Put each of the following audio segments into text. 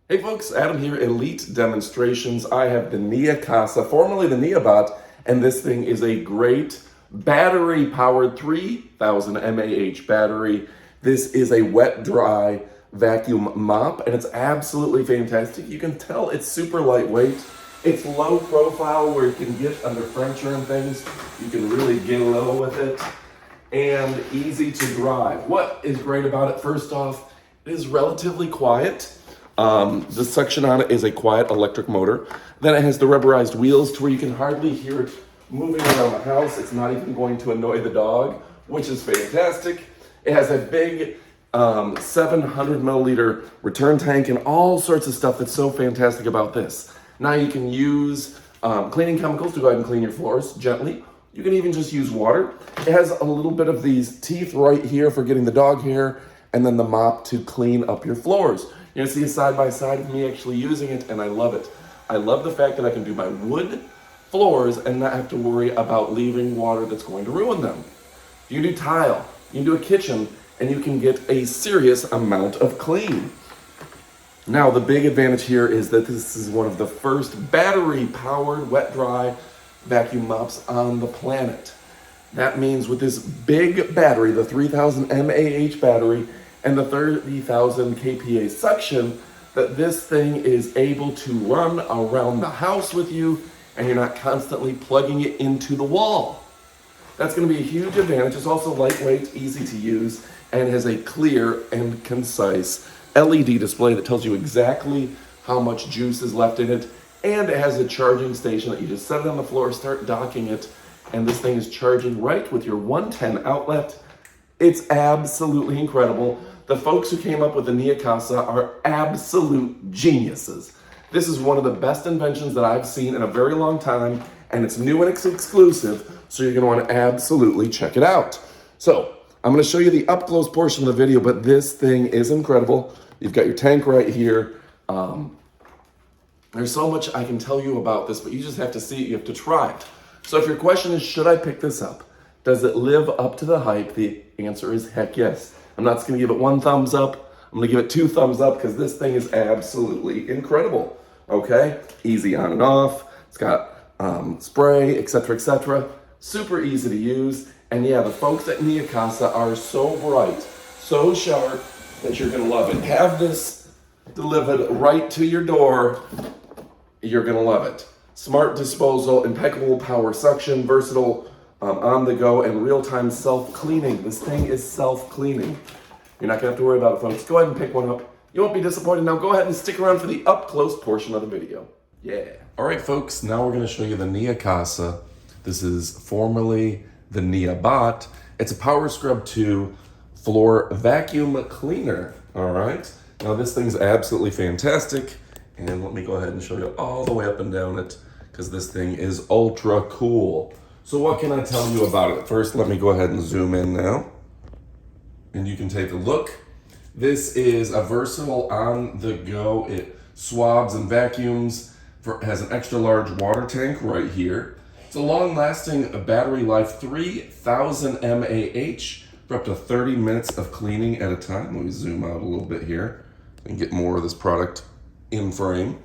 Hey folks, Adam here, Elite Demonstrations. I have the Neakasa, formerly the Neabot, and this thing is a great battery-powered 3000 mAh battery. This is a wet-dry vacuum mop, and it's absolutely fantastic. You can tell it's super lightweight. It's low profile where you can get under furniture and things. You can really get low with it, and easy to drive. What is great about it? First off, it is relatively quiet. The suction on it is a quiet electric motor. Then it has the rubberized wheels to where you can hardly hear it moving around the house. It's not even going to annoy the dog, which is fantastic. It has a big 700 milliliter return tank and all sorts of stuff that's so fantastic about this. Now you can use cleaning chemicals to go ahead and clean your floors gently. You can even just use water. It has a little bit of these teeth right here for getting the dog hair, and then the mop to clean up your floors. You're gonna see a side by side of me actually using it, and I love it. I love the fact that I can do my wood floors and not have to worry about leaving water that's going to ruin them. You can do tile, you can do a kitchen, and you can get a serious amount of clean. Now, the big advantage here is that this is one of the first battery-powered wet-dry vacuum mops on the planet. That means with this big battery, the 3000 mAh battery, and the 30,000 kPa suction, that this thing is able to run around the house with you, and you're not constantly plugging it into the wall. That's going to be a huge advantage. It's also lightweight, easy to use, and has a clear and concise LED display that tells you exactly how much juice is left in it, and it has a charging station that you just set it on the floor, start docking it, and this thing is charging right with your 110 outlet. It's absolutely incredible. The folks who came up with the Neakasa are absolute geniuses. This is one of the best inventions that I've seen in a very long time, and it's new and it's exclusive, so you're gonna wanna absolutely check it out. So, I'm gonna show you the up-close portion of the video, but this thing is incredible. You've got your tank right here. There's so much I can tell you about this, but you just have to see it, you have to try it. So if your question is, should I pick this up? Does it live up to the hype? The answer is heck yes. I'm not just gonna give it one thumbs up. I'm gonna give it 2 thumbs up because this thing is absolutely incredible, okay? Easy on and off. It's got spray, etc. Super easy to use. And yeah, the folks at Neakasa are so bright, so sharp that you're gonna love it. Have this delivered right to your door. You're gonna love it. Smart disposal, impeccable power suction, versatile on the go, and real-time self-cleaning. This thing is self-cleaning. You're not gonna have to worry about it, folks. Go ahead and pick one up. You won't be disappointed. Now go ahead and stick around for the up-close portion of the video. Yeah. All right, folks, now we're gonna show you the Neakasa. This is formerly the Neabot. It's a Power Scrub 2 floor vacuum cleaner, all right? Now this thing's absolutely fantastic, and let me go ahead and show you all the way up and down it, because this thing is ultra cool. So what can I tell you about it? First, let me go ahead and zoom in now, and you can take a look. This is a versatile on-the-go. It swabs and vacuums, has an extra large water tank right here. It's a long-lasting battery life, 3000 mAh, for up to 30 minutes of cleaning at a time. Let me zoom out a little bit here and get more of this product in frame.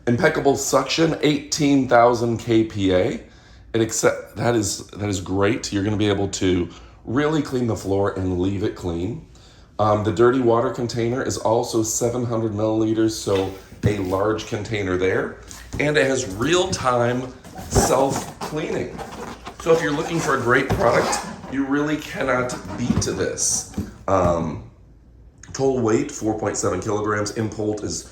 Impeccable suction, 18,000 kPa. That is great. You're going to be able to really clean the floor and leave it clean. The dirty water container is also 700 milliliters, so a large container there. And it has real-time self-cleaning. So if you're looking for a great product, you really cannot beat this. Total weight, 4.7 kilograms. Input is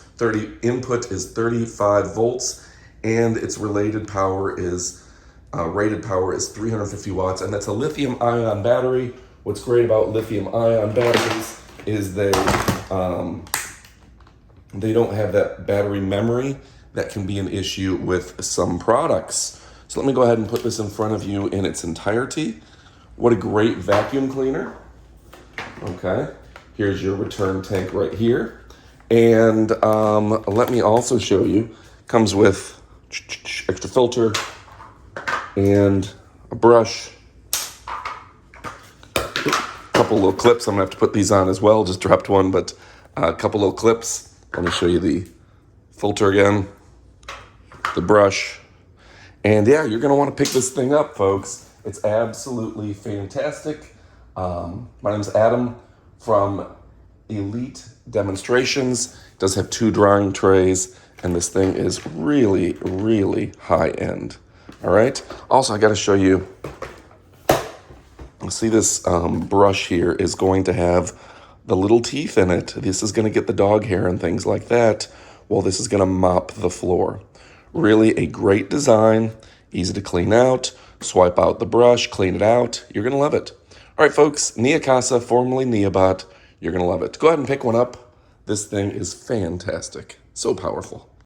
35 volts, and its rated power is 350 watts, and that's a lithium-ion battery. What's great about lithium-ion batteries is they don't have that battery memory that can be an issue with some products. So let me go ahead and put this in front of you in its entirety. What a great vacuum cleaner. Okay, here's your return tank right here. And let me also show you, comes with extra filter and a brush. A couple little clips. I'm gonna have to put these on as well. Just dropped one, but a couple little clips. Let me show you the filter again, the brush. And yeah, you're gonna wanna pick this thing up, folks. It's absolutely fantastic. My name's Adam from Elite Demonstrations. It does have 2 drying trays, and this thing is really, really high end. All right. Also, I gotta show you, see this brush here is going to have the little teeth in it. This is gonna get the dog hair and things like that. Well, this is gonna mop the floor. Really a great design, easy to clean out. Swipe out the brush, clean it out. You're gonna love it. All right, folks, Neakasa, formerly Neabot. You're gonna love it. Go ahead and pick one up. This thing is fantastic. So powerful.